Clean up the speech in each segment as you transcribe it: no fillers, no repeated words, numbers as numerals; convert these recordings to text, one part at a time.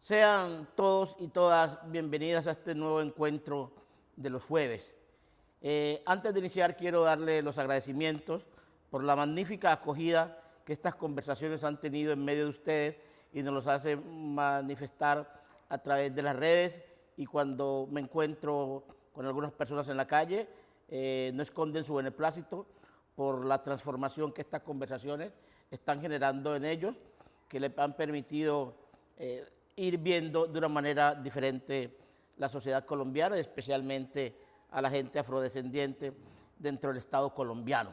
Sean todos y todas bienvenidas a este nuevo encuentro de los jueves. Antes de iniciar quiero darle los agradecimientos por la magnífica acogida que estas conversaciones han tenido en medio de ustedes y nos los hace manifestar a través de las redes y cuando me encuentro con algunas personas en la calle, no esconden su beneplácito por la transformación que estas conversaciones están generando en ellos, que les han permitido ir viendo de una manera diferente la sociedad colombiana, especialmente a la gente afrodescendiente dentro del Estado colombiano.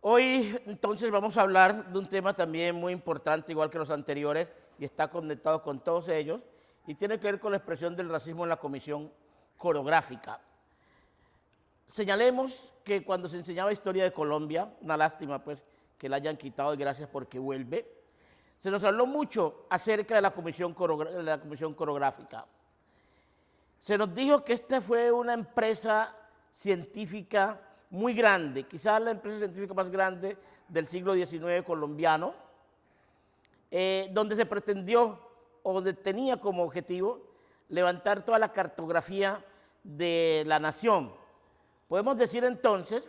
Hoy entonces vamos a hablar de un tema también muy importante, igual que los anteriores, y está conectado con todos ellos, y tiene que ver con la expresión del racismo en la comisión coreográfica. Señalemos que cuando se enseñaba historia de Colombia, una lástima pues que la hayan quitado y gracias porque vuelve, se nos habló mucho acerca de la comisión coreográfica. Se nos dijo que esta fue una empresa científica muy grande, quizás la empresa científica más grande del siglo XIX colombiano, donde se pretendió o donde tenía como objetivo levantar toda la cartografía de la nación. Podemos decir entonces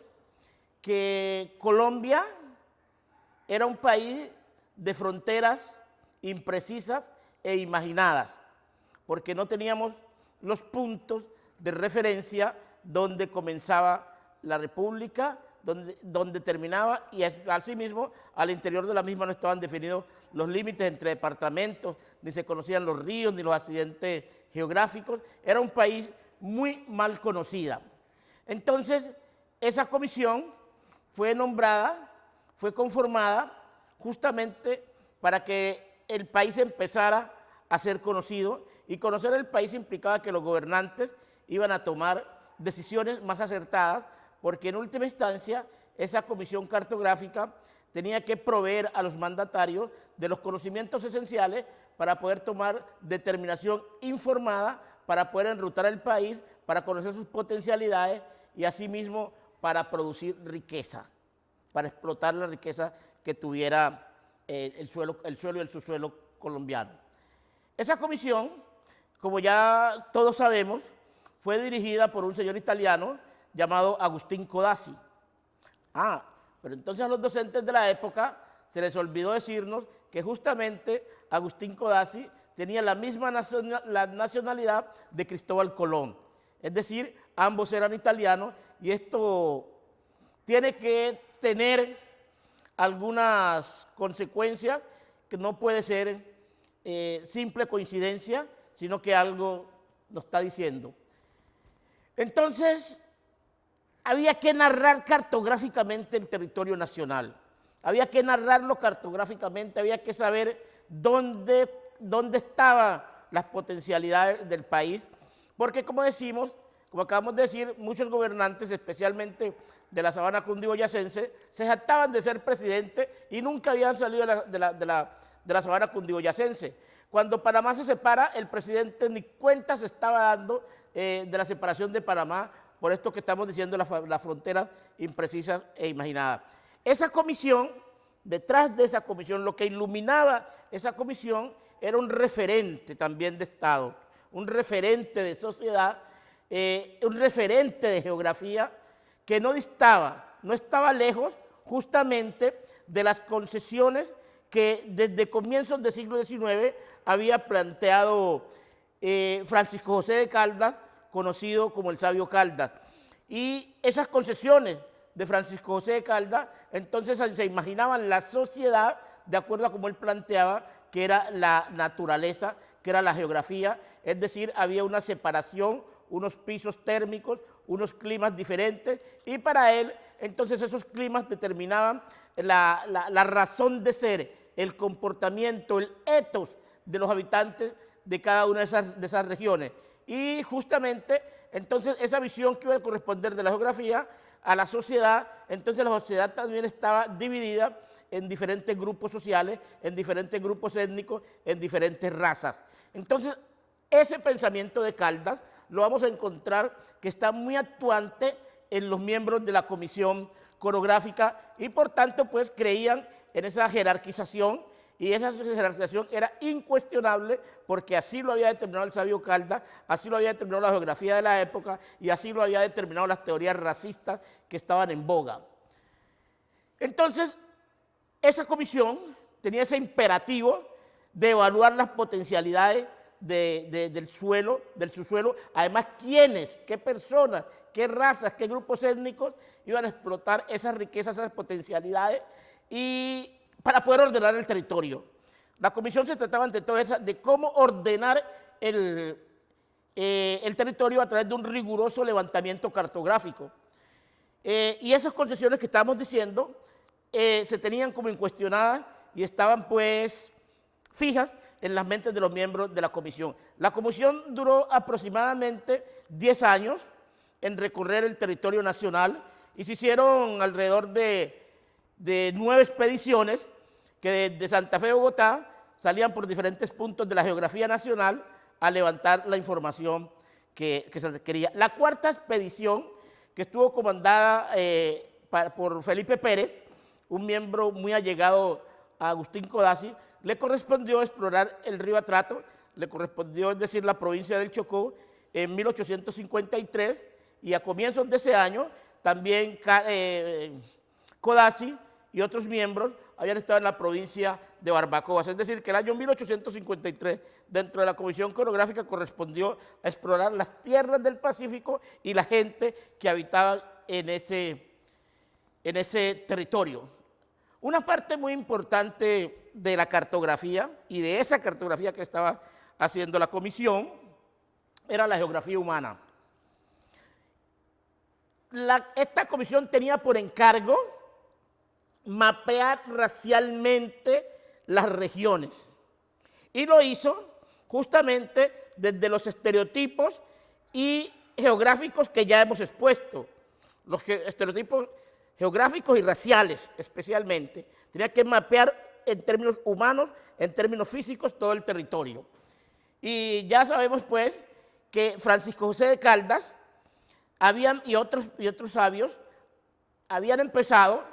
que Colombia era un país de fronteras imprecisas e imaginadas, porque no teníamos los puntos de referencia donde comenzaba la república, donde terminaba, y asimismo al interior de la misma no estaban definidos los límites entre departamentos, ni se conocían los ríos, ni los accidentes geográficos. Era un país muy mal conocida. Entonces, esa comisión fue nombrada, fue conformada justamente para que el país empezara a ser conocido, y conocer el país implicaba que los gobernantes iban a tomar decisiones más acertadas, porque en última instancia esa comisión cartográfica tenía que proveer a los mandatarios de los conocimientos esenciales para poder tomar determinación informada, para poder enrutar el país, para conocer sus potencialidades y asimismo para producir riqueza, para explotar la riqueza que tuviera el suelo y el subsuelo colombiano. Esa comisión, como ya todos sabemos, fue dirigida por un señor italiano llamado Agustín Codazzi. Pero entonces a los docentes de la época se les olvidó decirnos que justamente Agustín Codazzi tenía la misma nacionalidad de Cristóbal Colón. Es decir, ambos eran italianos y esto tiene que tener algunas consecuencias que no puede ser simple coincidencia, sino que algo nos está diciendo. Entonces, había que narrar cartográficamente el territorio nacional, había que narrarlo cartográficamente, había que saber dónde estaban las potencialidades del país, porque como decimos, como acabamos de decir, muchos gobernantes, especialmente de la sabana cundiboyacense, se jactaban de ser presidente y nunca habían salido de la sabana cundiboyacense. Cuando Panamá se separa, el presidente ni cuenta se estaba dando de la separación de Panamá, por esto que estamos diciendo, las fronteras imprecisas e imaginadas. Esa comisión, detrás de esa comisión, lo que iluminaba esa comisión era un referente también de Estado, un referente de sociedad, un referente de geografía que no estaba lejos justamente de las concesiones que desde comienzos del siglo XIX había planteado Francisco José de Caldas, conocido como el Sabio Caldas. Y esas concesiones de Francisco José de Caldas, entonces se imaginaban la sociedad de acuerdo a como él planteaba que era la naturaleza, que era la geografía, es decir, había una separación, unos pisos térmicos, unos climas diferentes, y para él, entonces esos climas determinaban la razón de ser, el comportamiento, el ethos de los habitantes de cada una de esas regiones. Y justamente, entonces, esa visión que iba a corresponder de la geografía a la sociedad, entonces la sociedad también estaba dividida en diferentes grupos sociales, en diferentes grupos étnicos, en diferentes razas. Entonces, ese pensamiento de Caldas lo vamos a encontrar que está muy actuante en los miembros de la comisión coreográfica y por tanto pues creían en esa jerarquización y esa jerarquización era incuestionable porque así lo había determinado el sabio Caldas, así lo había determinado la geografía de la época y así lo había determinado las teorías racistas que estaban en boga. Entonces, esa comisión tenía ese imperativo de evaluar las potencialidades del subsuelo, además quiénes, qué personas, qué razas, qué grupos étnicos iban a explotar esas riquezas, esas potencialidades y para poder ordenar el territorio. La comisión se trataba ante todo de cómo ordenar el territorio a través de un riguroso levantamiento cartográfico. Y esas concesiones que estábamos diciendo se tenían como incuestionadas y estaban pues fijas en las mentes de los miembros de la comisión. La comisión duró aproximadamente 10 años en recorrer el territorio nacional y se hicieron alrededor de 9 expediciones que desde Santa Fe, Bogotá, salían por diferentes puntos de la geografía nacional a levantar la información que se requería. La cuarta expedición, que estuvo comandada por Felipe Pérez, un miembro muy allegado a Agustín Codazzi, le correspondió explorar el río Atrato, le correspondió, es decir, la provincia del Chocó, en 1853, y a comienzos de ese año también Codazzi y otros miembros habían estado en la provincia de Barbacoas, es decir, que el año 1853, dentro de la Comisión Coreográfica, correspondió a explorar las tierras del Pacífico y la gente que habitaba en ese territorio. Una parte muy importante de la cartografía y de esa cartografía que estaba haciendo la comisión era la geografía humana. Esta comisión tenía por encargo mapear racialmente las regiones y lo hizo justamente desde los estereotipos y geográficos que ya hemos expuesto, los estereotipos geográficos y raciales especialmente. Tenía que mapear en términos humanos, en términos físicos, todo el territorio. Y ya sabemos pues que Francisco José de Caldas y otros sabios habían empezado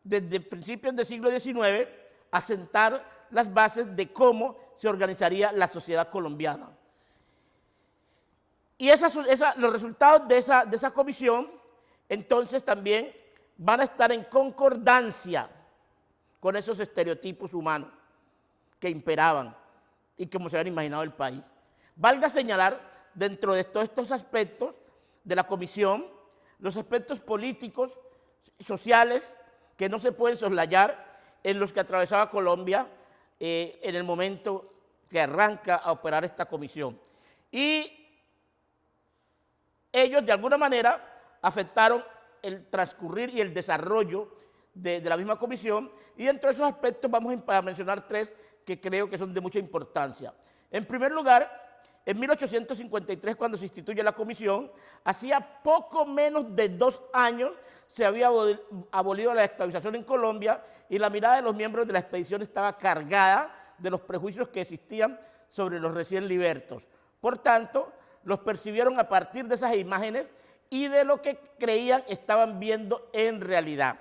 desde principios del siglo XIX a sentar las bases de cómo se organizaría la sociedad colombiana. Y los resultados de esa comisión entonces también van a estar en concordancia con esos estereotipos humanos que imperaban y como se habían imaginado el país. Valga señalar, dentro de todos estos aspectos de la comisión, los aspectos políticos, sociales, que no se pueden soslayar, en los que atravesaba Colombia en el momento que arranca a operar esta comisión. Y ellos, de alguna manera, afectaron el transcurrir y el desarrollo de la misma comisión, y dentro de esos aspectos vamos a mencionar 3 que creo que son de mucha importancia. En primer lugar, en 1853, cuando se instituye la comisión, hacía poco menos de 2 años se había abolido la esclavización en Colombia y la mirada de los miembros de la expedición estaba cargada de los prejuicios que existían sobre los recién libertos. Por tanto, los percibieron a partir de esas imágenes y de lo que creían estaban viendo en realidad.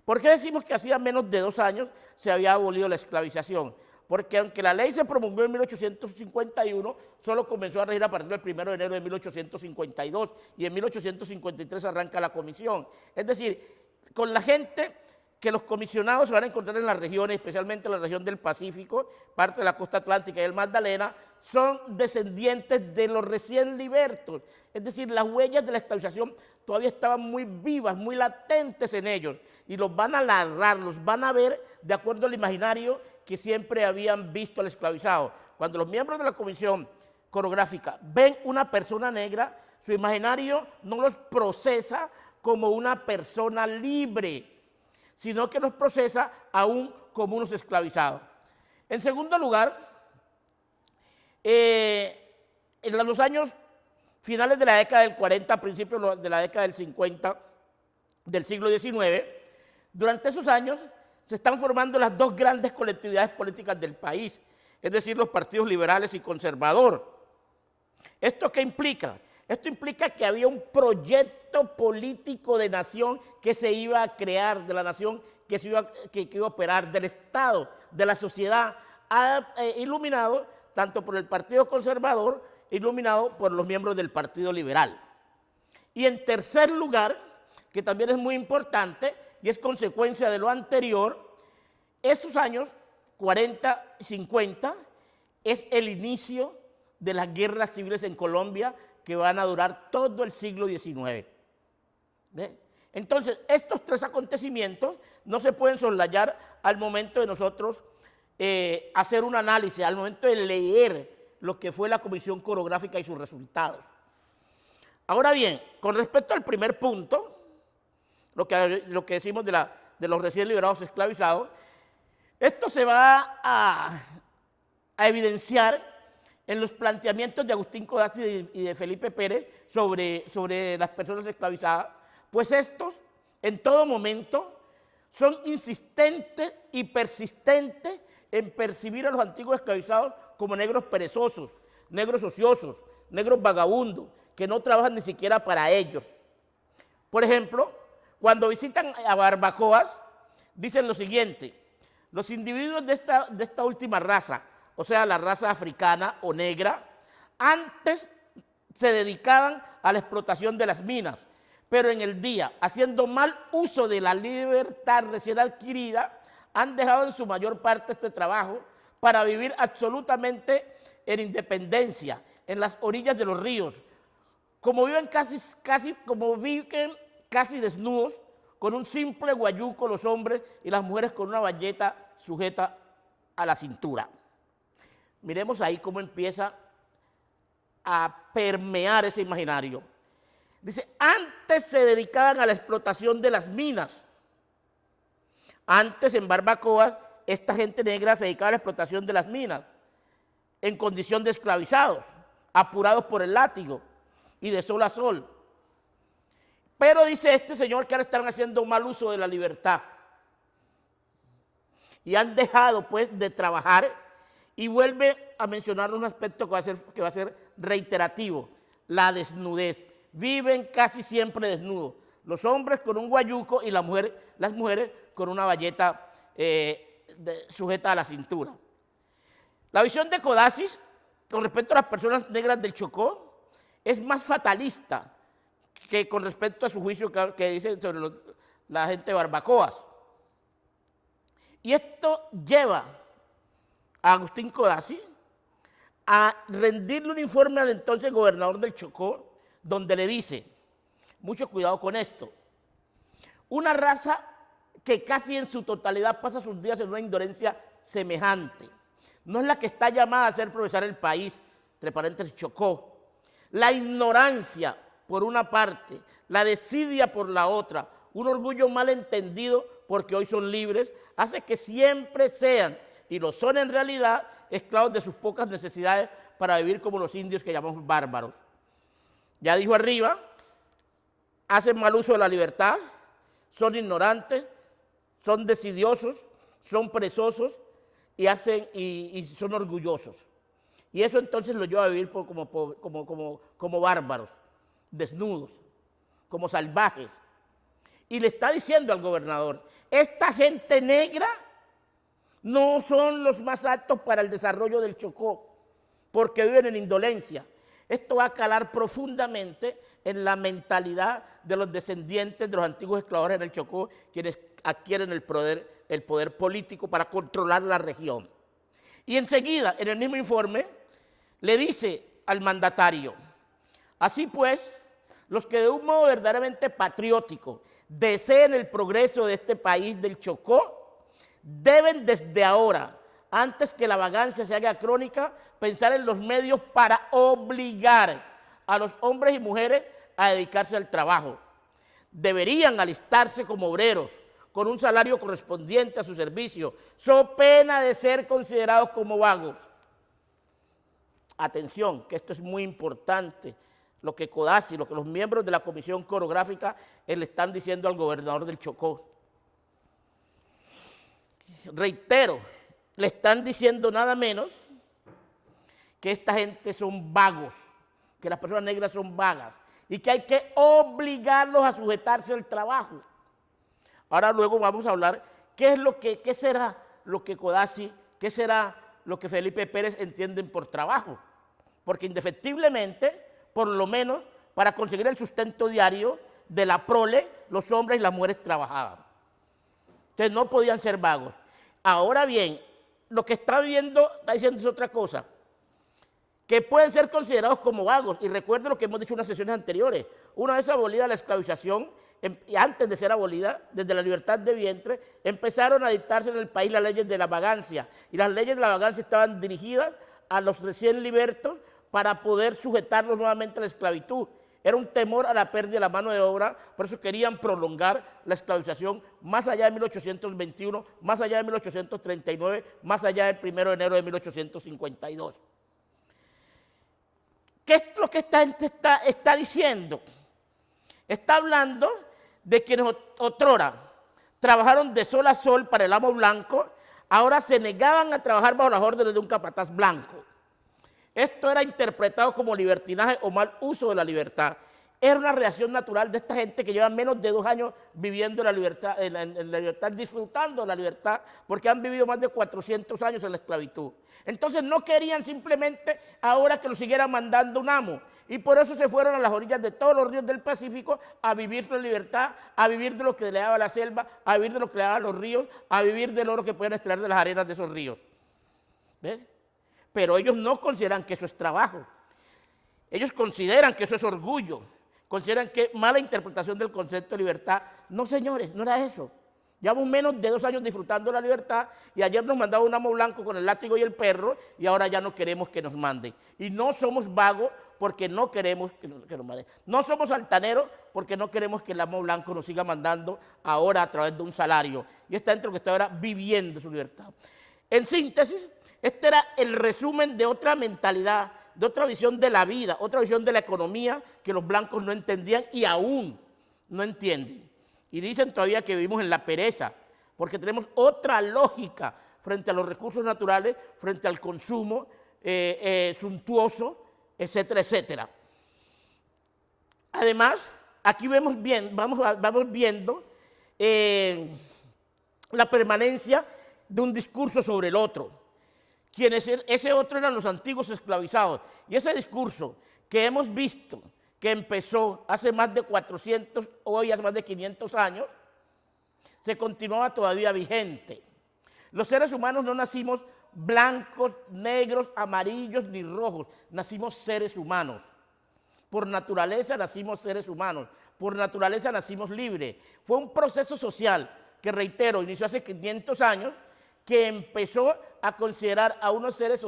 ¿Por qué decimos que hacía menos de 2 años se había abolido la esclavización? Porque aunque la ley se promulgó en 1851, solo comenzó a regir a partir del 1 de enero de 1852 y en 1853 arranca la comisión. Es decir, con la gente que los comisionados se van a encontrar en las regiones, especialmente en la región del Pacífico, parte de la costa atlántica y el Magdalena, son descendientes de los recién libertos. Es decir, las huellas de la esclavización todavía estaban muy vivas, muy latentes en ellos, y los van a narrar, los van a ver de acuerdo al imaginario que siempre habían visto al esclavizado. Cuando los miembros de la comisión coreográfica ven una persona negra, su imaginario no los procesa como una persona libre, sino que los procesa aún como unos esclavizados. En segundo lugar, en los años finales de la década del 40, principios de la década del 50 del siglo XIX, durante esos años se están formando las 2 grandes colectividades políticas del país, es decir, los partidos liberales y conservador. ¿Esto qué implica? Esto implica que había un proyecto político de nación que se iba a crear, de la nación que iba a operar, del Estado, de la sociedad, iluminado tanto por el Partido Conservador, iluminado por los miembros del Partido Liberal. Y en tercer lugar, que también es muy importante y es consecuencia de lo anterior, esos años 40 y 50 es el inicio de las guerras civiles en Colombia que van a durar todo el siglo XIX. ¿Ve? Entonces, estos tres acontecimientos no se pueden soslayar al momento de nosotros hacer un análisis, al momento de leer lo que fue la Comisión Coreográfica y sus resultados. Ahora bien, con respecto al primer punto, lo que decimos de los recién liberados esclavizados, esto se va a evidenciar en los planteamientos de Agustín Codazzi y de Felipe Pérez sobre las personas esclavizadas, pues estos en todo momento son insistentes y persistentes en percibir a los antiguos esclavizados como negros perezosos, negros ociosos, negros vagabundos, que no trabajan ni siquiera para ellos. Por ejemplo, cuando visitan a Barbacoas, dicen lo siguiente: los individuos de esta última raza, o sea, la raza africana o negra, antes se dedicaban a la explotación de las minas, pero en el día, haciendo mal uso de la libertad recién adquirida, han dejado en su mayor parte este trabajo para vivir absolutamente en independencia, en las orillas de los ríos, como viven casi desnudos, con un simple guayuco los hombres y las mujeres con una bayeta sujeta a la cintura. Miremos ahí cómo empieza a permear ese imaginario. Dice, antes se dedicaban a la explotación de las minas. Antes en Barbacoa, esta gente negra se dedicaba a la explotación de las minas, en condición de esclavizados, apurados por el látigo y de sol a sol. Pero dice este señor que ahora están haciendo mal uso de la libertad y han dejado pues de trabajar, y vuelve a mencionar un aspecto que va a ser reiterativo: la desnudez. Viven casi siempre desnudos, los hombres con un guayuco y las mujeres con una bayeta sujeta a la cintura. La visión de Codazzi con respecto a las personas negras del Chocó es más fatalista que con respecto a su juicio que dice sobre la gente de Barbacoas. Y esto lleva a Agustín Codazzi a rendirle un informe al entonces gobernador del Chocó, donde le dice, mucho cuidado con esto, una raza que casi en su totalidad pasa sus días en una indolencia semejante, no es la que está llamada a hacer progresar el país, entre paréntesis Chocó. La ignorancia por una parte, la desidia por la otra, un orgullo mal entendido porque hoy son libres, hace que siempre sean, y lo son en realidad, esclavos de sus pocas necesidades para vivir como los indios que llamamos bárbaros. Ya dijo arriba, hacen mal uso de la libertad, son ignorantes, son desidiosos, son perezosos y son orgullosos. Y eso entonces lo lleva a vivir como bárbaros, desnudos, como salvajes. Y le está diciendo al gobernador, esta gente negra no son los más aptos para el desarrollo del Chocó, porque viven en indolencia. Esto va a calar profundamente en la mentalidad de los descendientes de los antiguos esclavos en el Chocó, quienes adquieren el poder político para controlar la región. Y enseguida, en el mismo informe, le dice al mandatario, así pues, los que de un modo verdaderamente patriótico deseen el progreso de este país del Chocó, deben desde ahora, antes que la vagancia se haga crónica, pensar en los medios para obligar a los hombres y mujeres a dedicarse al trabajo. Deberían alistarse como obreros, con un salario correspondiente a su servicio, so pena de ser considerados como vagos. Atención, que esto es muy importante, lo que Codazzi, lo que los miembros de la Comisión Coreográfica le están diciendo al gobernador del Chocó. Reitero, le están diciendo nada menos que esta gente son vagos, que las personas negras son vagas y que hay que obligarlos a sujetarse al trabajo. Ahora luego vamos a hablar qué será lo que Codazzi, qué será lo que Felipe Pérez entienden por trabajo. Porque indefectiblemente, por lo menos, para conseguir el sustento diario de la prole, los hombres y las mujeres trabajaban. Entonces no podían ser vagos. Ahora bien, lo que está diciendo es otra cosa, que pueden ser considerados como vagos. Y recuerden lo que hemos dicho en unas sesiones anteriores. Una vez abolida la esclavización, y antes de ser abolida, desde la libertad de vientre, empezaron a dictarse en el país las leyes de la vagancia. Y las leyes de la vagancia estaban dirigidas a los recién libertos para poder sujetarlos nuevamente a la esclavitud. Era un temor a la pérdida de la mano de obra, por eso querían prolongar la esclavización más allá de 1821, más allá de 1839, más allá del 1 de enero de 1852. ¿Qué es lo que esta gente está diciendo? Está hablando de quienes otrora trabajaron de sol a sol para el amo blanco, ahora se negaban a trabajar bajo las órdenes de un capataz blanco. Esto era interpretado como libertinaje o mal uso de la libertad. Era una reacción natural de esta gente que lleva menos de 2 años viviendo la libertad, en la libertad, disfrutando de la libertad, porque han vivido más de 400 años en la esclavitud. Entonces no querían simplemente ahora que lo siguieran mandando un amo. Y por eso se fueron a las orillas de todos los ríos del Pacífico a vivir la libertad, a vivir de lo que le daba la selva, a vivir de lo que le daban los ríos, a vivir del oro que pueden extraer de las arenas de esos ríos. ¿Ves? Pero ellos no consideran que eso es trabajo. Ellos consideran que eso es orgullo. Consideran que mala interpretación del concepto de libertad. No, señores, no era eso. Llevamos menos de 2 años disfrutando de la libertad y ayer nos mandaba un amo blanco con el látigo y el perro y ahora ya no queremos que nos manden. Y no somos vagos porque no queremos que nos manden. No somos altaneros porque no queremos que el amo blanco nos siga mandando ahora a través de un salario. Y esta gente lo que está ahora viviendo su libertad. En síntesis, este era el resumen de otra mentalidad, de otra visión de la vida, otra visión de la economía que los blancos no entendían y aún no entienden. Y dicen todavía que vivimos en la pereza, porque tenemos otra lógica frente a los recursos naturales, frente al consumo suntuoso, etcétera, etcétera. Además, aquí vamos viendo la permanencia de un discurso sobre el otro. Ese otro eran los antiguos esclavizados. Y ese discurso que hemos visto, que empezó hace más de 400, hoy hace más de 500 años, se continuaba todavía vigente. Los seres humanos no nacimos blancos, negros, amarillos ni rojos, nacimos seres humanos. Por naturaleza nacimos seres humanos, por naturaleza nacimos libres. Fue un proceso social que, reitero, inició hace 500 años, que empezó a considerar a unos seres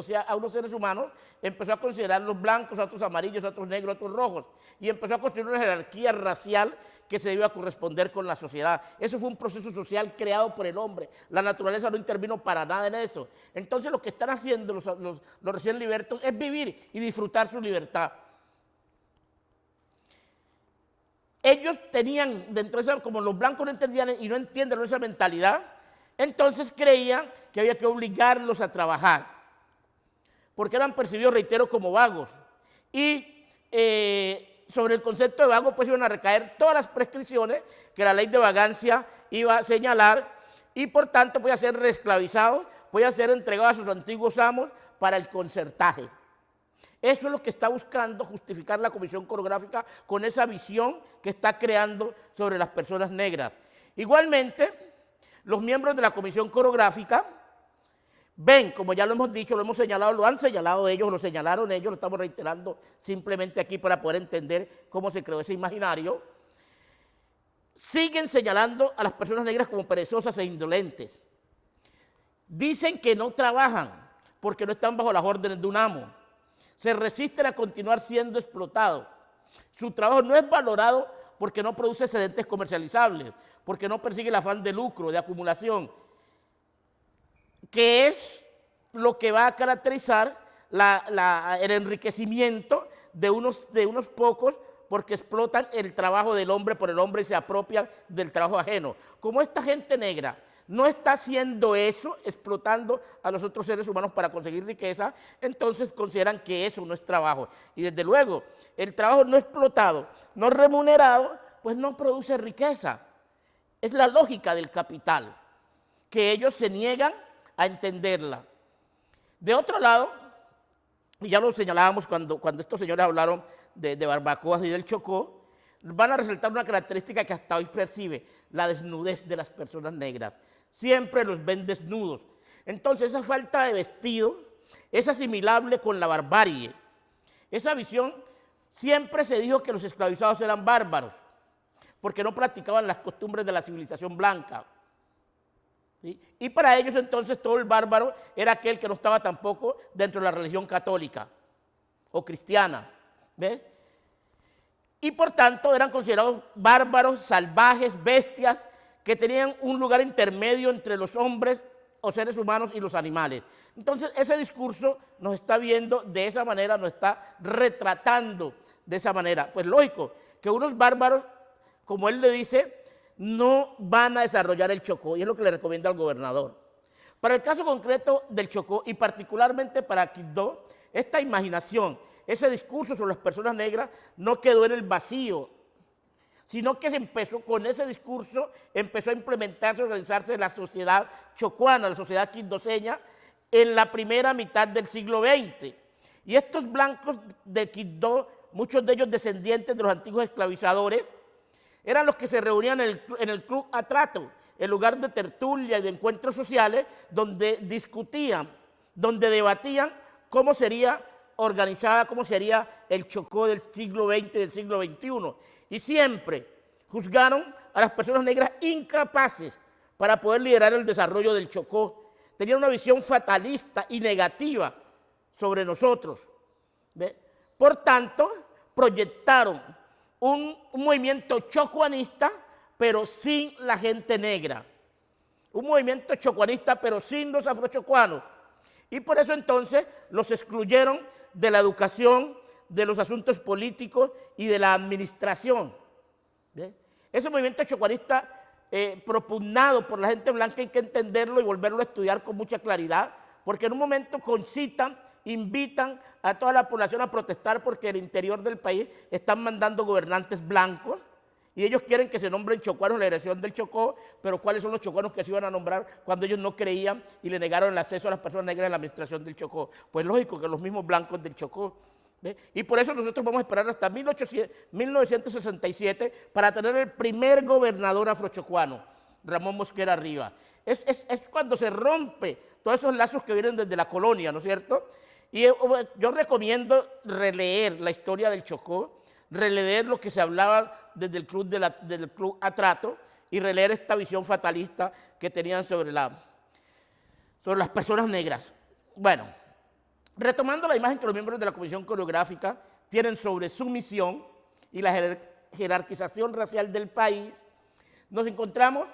humanos, empezó a considerar los blancos, a otros amarillos, a otros negros, a otros rojos, y empezó a construir una jerarquía racial que se iba a corresponder con la sociedad. Eso fue un proceso social creado por el hombre. La naturaleza no intervino para nada en eso. Entonces lo que están haciendo los recién libertos es vivir y disfrutar su libertad. Ellos tenían, dentro de esa, como los blancos no entendían y no entienden esa mentalidad, entonces creían que había que obligarlos a trabajar, porque eran percibidos, reitero, como vagos. Y sobre el concepto de vago, pues iban a recaer todas las prescripciones que la ley de vagancia iba a señalar, y por tanto podía ser reesclavizado, podía ser entregado a sus antiguos amos para el concertaje. Eso es lo que está buscando justificar la Comisión Coreográfica con esa visión que está creando sobre las personas negras. Igualmente, los miembros de la Comisión Coreográfica ven, como ya lo hemos dicho, lo hemos señalado, lo han señalado ellos, lo señalaron ellos, lo estamos reiterando simplemente aquí para poder entender cómo se creó ese imaginario, siguen señalando a las personas negras como perezosas e indolentes. Dicen que no trabajan porque no están bajo las órdenes de un amo. Se resisten a continuar siendo explotados. Su trabajo no es valorado porque no produce excedentes comercializables, porque no persigue el afán de lucro, de acumulación, que es lo que va a caracterizar el enriquecimiento de unos pocos, porque explotan el trabajo del hombre por el hombre y se apropian del trabajo ajeno. Como esta gente negra no está haciendo eso, explotando a los otros seres humanos para conseguir riqueza, entonces consideran que eso no es trabajo. Y desde luego, el trabajo no explotado, no remunerado, pues no produce riqueza. Es la lógica del capital, que ellos se niegan a entenderla. De otro lado, y ya lo señalábamos cuando estos señores hablaron de barbacoas y del Chocó, van a resaltar una característica que hasta hoy percibe, la desnudez de las personas negras. Siempre los ven desnudos. Entonces esa falta de vestido es asimilable con la barbarie. Esa visión, siempre se dijo que los esclavizados eran bárbaros, porque no practicaban las costumbres de la civilización blanca. ¿Sí? Y para ellos entonces todo el bárbaro era aquel que no estaba tampoco dentro de la religión católica o cristiana. ¿Ves? Y por tanto eran considerados bárbaros, salvajes, bestias, que tenían un lugar intermedio entre los hombres o seres humanos y los animales. Entonces ese discurso nos está viendo de esa manera, nos está retratando de esa manera. Pues lógico, que unos bárbaros, como él le dice, no van a desarrollar el Chocó, y es lo que le recomienda al gobernador. Para el caso concreto del Chocó, y particularmente para Quibdó, esta imaginación, ese discurso sobre las personas negras no quedó en el vacío, sino que se empezó con ese discurso, empezó a implementarse, a organizarse la sociedad chocuana, la sociedad quibdoseña, en la primera mitad del siglo XX. Y estos blancos de Quibdó, muchos de ellos descendientes de los antiguos esclavizadores, eran los que se reunían en el Club Atrato, el lugar de tertulia y de encuentros sociales, donde discutían, donde debatían cómo sería organizada, cómo sería el Chocó del siglo XX y del siglo XXI. Y siempre juzgaron a las personas negras incapaces para poder liderar el desarrollo del Chocó. Tenían una visión fatalista y negativa sobre nosotros. ¿Ve? Por tanto, proyectaron un movimiento chocuanista, pero sin la gente negra. Un movimiento chocuanista, pero sin los afrochocuanos. Y por eso entonces los excluyeron de la educación, de los asuntos políticos y de la administración. ¿Ve? Ese movimiento chocuanista propugnado por la gente blanca hay que entenderlo y volverlo a estudiar con mucha claridad, porque en un momento concitan, invitan a toda la población a protestar porque en el interior del país están mandando gobernantes blancos y ellos quieren que se nombren chocuanos en la dirección del Chocó, pero ¿cuáles son los chocuanos que se iban a nombrar cuando ellos no creían y le negaron el acceso a las personas negras en la administración del Chocó? Pues lógico que los mismos blancos del Chocó. ¿Ve? Y por eso nosotros vamos a esperar hasta 1967 para tener el primer gobernador afrochocuano, Ramón Mosquera Rivas. Es cuando se rompe todos esos lazos que vienen desde la colonia, ¿no es cierto? Y yo recomiendo releer la historia del Chocó, releer lo que se hablaba desde el Club Atrato y releer esta visión fatalista que tenían sobre las personas negras. Bueno, retomando la imagen que los miembros de la Comisión Coreográfica tienen sobre su misión y la jerarquización racial del país, nos encontramos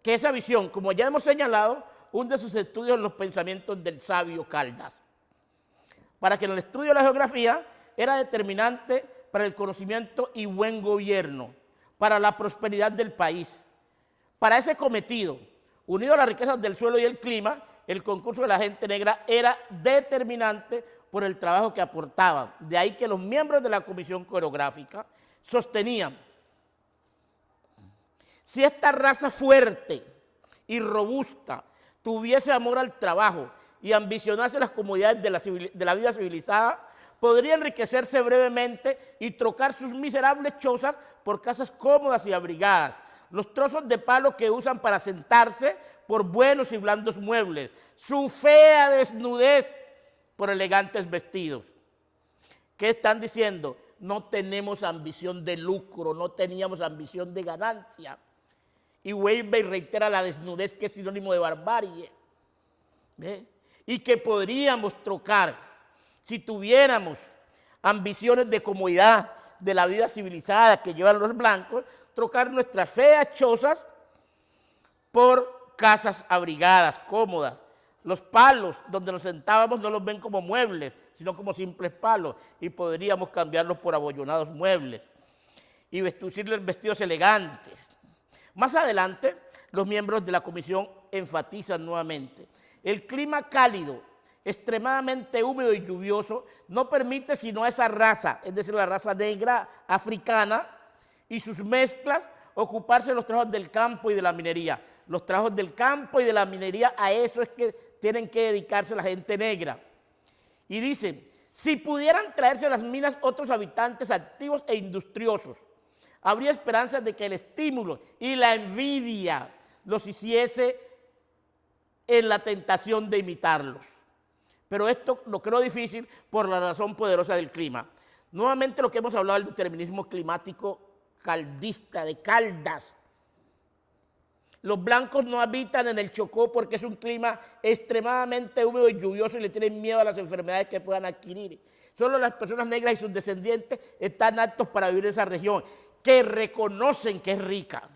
que esa visión, como ya hemos señalado, hunde sus estudios en los pensamientos del sabio Caldas, para que en el estudio de la geografía era determinante para el conocimiento y buen gobierno, para la prosperidad del país. Para ese cometido, unido a las riquezas del suelo y el clima, el concurso de la gente negra era determinante por el trabajo que aportaban. De ahí que los miembros de la Comisión Coreográfica sostenían: si esta raza fuerte y robusta tuviese amor al trabajo y ambicionase las comodidades de la vida civilizada, podría enriquecerse brevemente y trocar sus miserables chozas por casas cómodas y abrigadas, los trozos de palo que usan para sentarse por buenos y blandos muebles, su fea desnudez por elegantes vestidos. ¿Qué están diciendo? No tenemos ambición de lucro, no teníamos ambición de ganancia. Y vuelve y reitera la desnudez, que es sinónimo de barbarie. ¿Ve? Y que podríamos trocar, si tuviéramos ambiciones de comodidad, de la vida civilizada que llevan los blancos, trocar nuestras feas chozas por casas abrigadas, cómodas. Los palos donde nos sentábamos no los ven como muebles, sino como simples palos, y podríamos cambiarlos por abollonados muebles y vestirles vestidos elegantes. Más adelante, los miembros de la comisión enfatizan nuevamente. El clima cálido, extremadamente húmedo y lluvioso, no permite sino a esa raza, es decir, la raza negra africana y sus mezclas, ocuparse de los trabajos del campo y de la minería. Los trabajos del campo y de la minería, a eso es que tienen que dedicarse la gente negra. Y dice, si pudieran traerse a las minas otros habitantes activos e industriosos, habría esperanzas de que el estímulo y la envidia los hiciese en la tentación de imitarlos. Pero esto lo creo difícil por la razón poderosa del clima. Nuevamente lo que hemos hablado del determinismo climático caldista, de Caldas. Los blancos no habitan en el Chocó porque es un clima extremadamente húmedo y lluvioso y le tienen miedo a las enfermedades que puedan adquirir. Solo las personas negras y sus descendientes están aptos para vivir en esa región, que reconocen que es rica.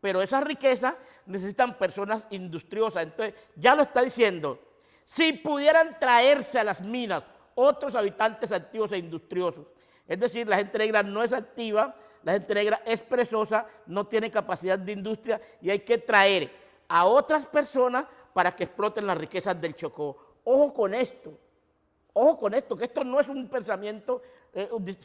Pero esa riqueza necesitan personas industriosas. Entonces, ya lo está diciendo, si pudieran traerse a las minas otros habitantes activos e industriosos, es decir, la gente negra no es activa, la gente negra es perezosa, no tiene capacidad de industria y hay que traer a otras personas para que exploten las riquezas del Chocó. Ojo con esto, que esto no es un pensamiento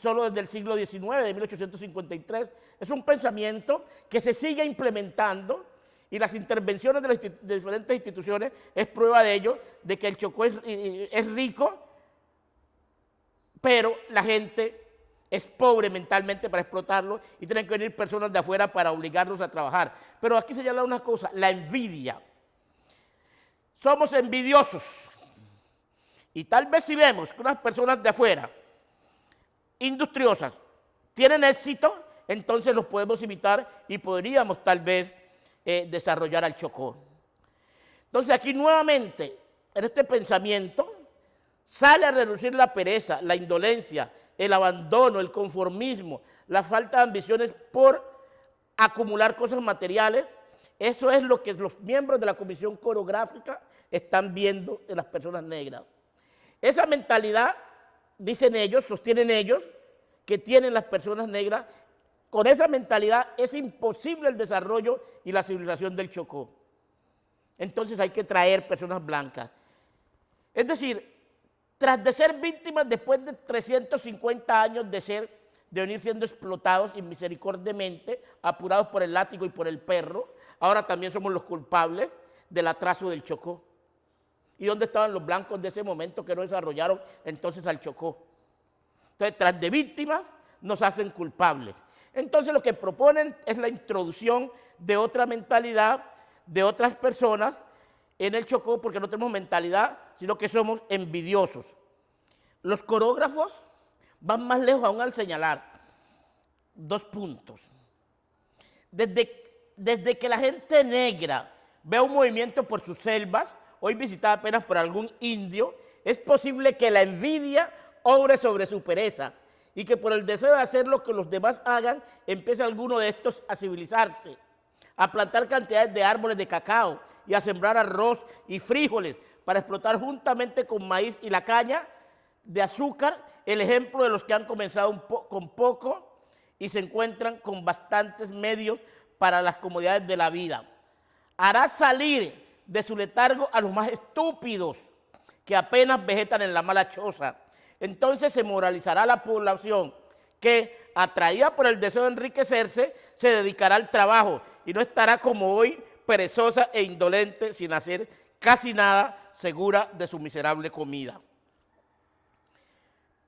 solo desde el siglo XIX, de 1853, es un pensamiento que se sigue implementando y las intervenciones de diferentes instituciones es prueba de ello, de que el Chocó es rico, pero la gente es pobre mentalmente para explotarlo y tienen que venir personas de afuera para obligarlos a trabajar. Pero aquí se llama una cosa, la envidia. Somos envidiosos. Y tal vez si vemos que unas personas de afuera, industriosas, tienen éxito, entonces los podemos imitar y podríamos tal vez desarrollar al Chocó. Entonces aquí nuevamente, en este pensamiento, sale a reducir la pereza, la indolencia, el abandono, el conformismo, la falta de ambiciones por acumular cosas materiales. Eso es lo que los miembros de la Comisión Coreográfica están viendo en las personas negras. Esa mentalidad, dicen ellos, sostienen ellos, que tienen las personas negras, con esa mentalidad es imposible el desarrollo y la civilización del Chocó. Entonces hay que traer personas blancas. Es decir, tras de ser víctimas después de 350 años de venir siendo explotados inmisericordiamente, apurados por el látigo y por el perro, ahora también somos los culpables del atraso del Chocó. ¿Y dónde estaban los blancos de ese momento que no desarrollaron entonces al Chocó? Entonces, tras de víctimas, nos hacen culpables. Entonces, lo que proponen es la introducción de otra mentalidad, de otras personas en el Chocó, porque no tenemos mentalidad, sino que somos envidiosos. Los coreógrafos van más lejos aún al señalar 2 puntos. Desde que la gente negra ve un movimiento por sus selvas, hoy visitada apenas por algún indio, es posible que la envidia obre sobre su pereza y que por el deseo de hacer lo que los demás hagan, empiece alguno de estos a civilizarse, a plantar cantidades de árboles de cacao y a sembrar arroz y frijoles para explotar juntamente con maíz y la caña de azúcar, el ejemplo de los que han comenzado con poco y se encuentran con bastantes medios para las comodidades de la vida. Hará salir de su letargo a los más estúpidos que apenas vegetan en la mala choza. Entonces se moralizará la población que, atraída por el deseo de enriquecerse, se dedicará al trabajo y no estará como hoy perezosa e indolente sin hacer casi nada, segura de su miserable comida.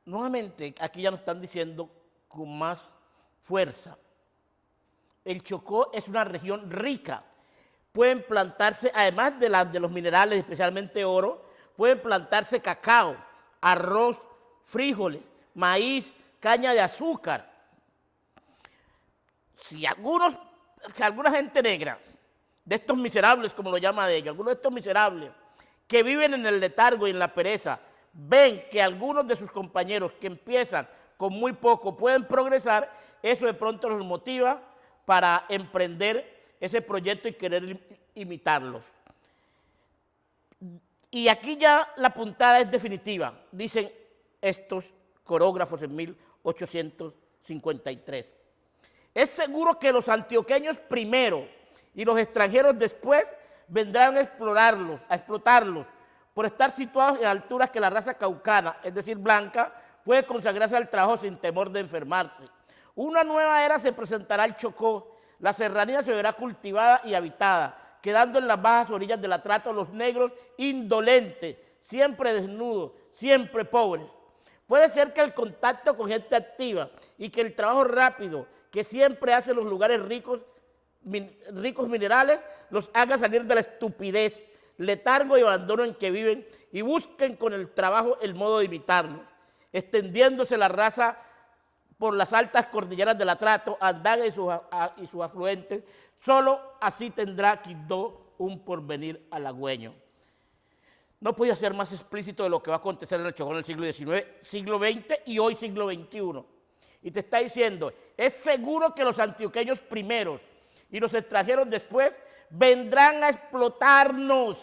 Nuevamente, aquí ya nos están diciendo con más fuerza, el Chocó es una región rica. Pueden plantarse, además de los minerales, especialmente oro, pueden plantarse cacao, arroz, frijoles, maíz, caña de azúcar. Si alguna gente negra, de estos miserables, como lo llama de ellos, algunos de estos miserables, que viven en el letargo y en la pereza, ven que algunos de sus compañeros que empiezan con muy poco pueden progresar, eso de pronto los motiva para emprender ese proyecto y querer imitarlos. Y aquí ya la puntada es definitiva, dicen estos coreógrafos en 1853. Es seguro que los antioqueños primero y los extranjeros después vendrán a explotarlos, por estar situados en alturas que la raza caucana, es decir, blanca, puede consagrarse al trabajo sin temor de enfermarse. Una nueva era se presentará al Chocó, la serranía se verá cultivada y habitada, quedando en las bajas orillas del Atrato los negros indolentes, siempre desnudos, siempre pobres. Puede ser que el contacto con gente activa y que el trabajo rápido que siempre hace los lugares ricos minerales los haga salir de la estupidez, letargo y abandono en que viven y busquen con el trabajo el modo de imitarnos, extendiéndose la raza por las altas cordilleras del Atrato, Andaga y sus afluentes. Solo así tendrá Quibdó un porvenir halagüeño. No podía ser más explícito de lo que va a acontecer en el Chocó en el siglo XIX, siglo XX y hoy siglo XXI. Y te está diciendo, es seguro que los antioqueños primeros y los extranjeros después vendrán a explotarnos.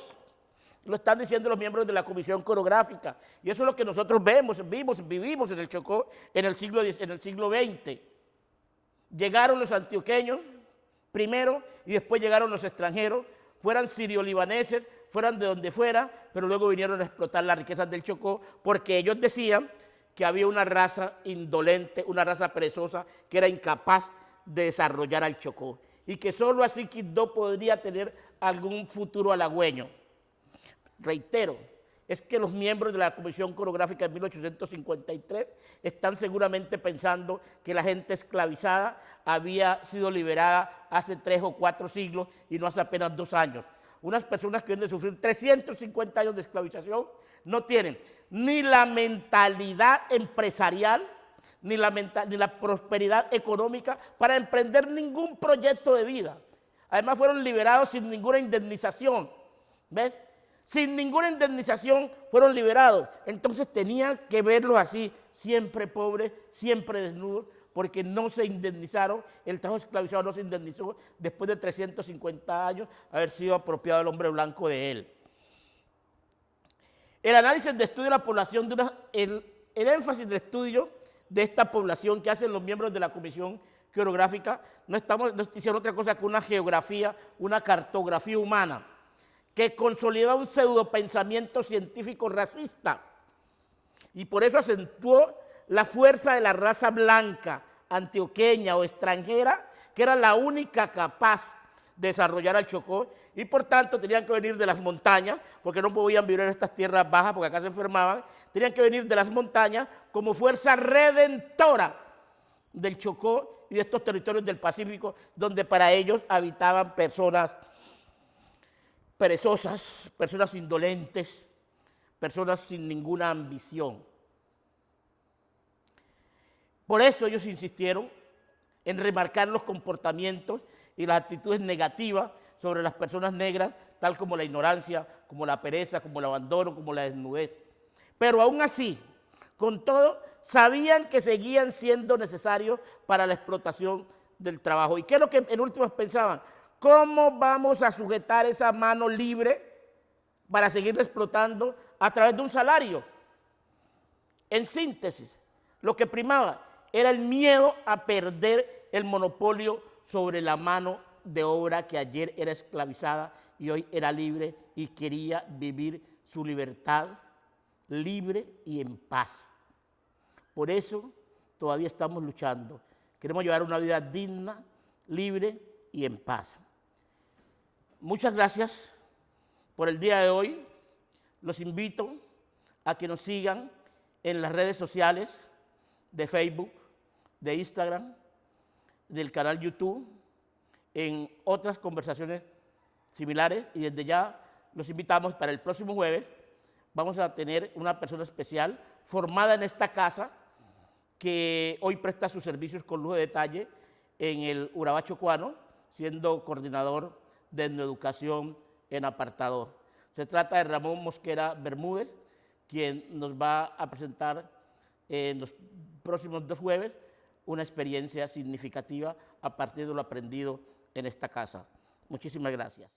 Lo están diciendo los miembros de la Comisión Coreográfica. Y eso es lo que nosotros vivimos en el Chocó en el siglo XX. Llegaron los antioqueños primero y después llegaron los extranjeros, fueran sirio-libaneses, fueran de donde fuera, pero luego vinieron a explotar las riquezas del Chocó porque ellos decían que había una raza indolente, una raza perezosa que era incapaz de desarrollar al Chocó y que solo así Quibdó podría tener algún futuro halagüeño. Reitero, es que los miembros de la Comisión Coreográfica en 1853 están seguramente pensando que la gente esclavizada había sido liberada hace 3 o 4 siglos y no hace apenas 2 años. Unas personas que vienen de sufrir 350 años de esclavización no tienen ni la mentalidad empresarial, ni la prosperidad económica para emprender ningún proyecto de vida. Además fueron liberados sin ninguna indemnización, ¿ves? Sin ninguna indemnización fueron liberados. Entonces tenían que verlos así, siempre pobres, siempre desnudos, porque no se indemnizaron, el trabajo esclavizado no se indemnizó después de 350 años haber sido apropiado el hombre blanco de él. El análisis de estudio de la población, el énfasis de estudio de esta población que hacen los miembros de la Comisión Coreográfica, no hicieron otra cosa que una geografía, una cartografía humana, que consolida un pseudopensamiento científico racista y por eso acentuó la fuerza de la raza blanca, antioqueña o extranjera, que era la única capaz de desarrollar al Chocó y por tanto tenían que venir de las montañas, porque no podían vivir en estas tierras bajas porque acá se enfermaban, tenían que venir de las montañas como fuerza redentora del Chocó y de estos territorios del Pacífico, donde para ellos habitaban personas perezosas, personas indolentes, personas sin ninguna ambición. Por eso ellos insistieron en remarcar los comportamientos y las actitudes negativas sobre las personas negras, tal como la ignorancia, como la pereza, como el abandono, como la desnudez. Pero aún así, con todo, sabían que seguían siendo necesarios para la explotación del trabajo. ¿Y qué es lo que en últimas pensaban? ¿Cómo vamos a sujetar esa mano libre para seguir explotando a través de un salario? En síntesis, lo que primaba era el miedo a perder el monopolio sobre la mano de obra que ayer era esclavizada y hoy era libre y quería vivir su libertad libre y en paz. Por eso todavía estamos luchando. Queremos llevar una vida digna, libre y en paz. Muchas gracias por el día de hoy. Los invito a que nos sigan en las redes sociales de Facebook, de Instagram, del canal YouTube, en otras conversaciones similares y desde ya los invitamos para el próximo jueves. Vamos a tener una persona especial formada en esta casa que hoy presta sus servicios con lujo de detalle en el Urabá chocuano, siendo coordinador de etnoeducación en Apartador. Se trata de Ramón Mosquera Bermúdez, quien nos va a presentar en los próximos 2 jueves una experiencia significativa a partir de lo aprendido en esta casa. Muchísimas gracias.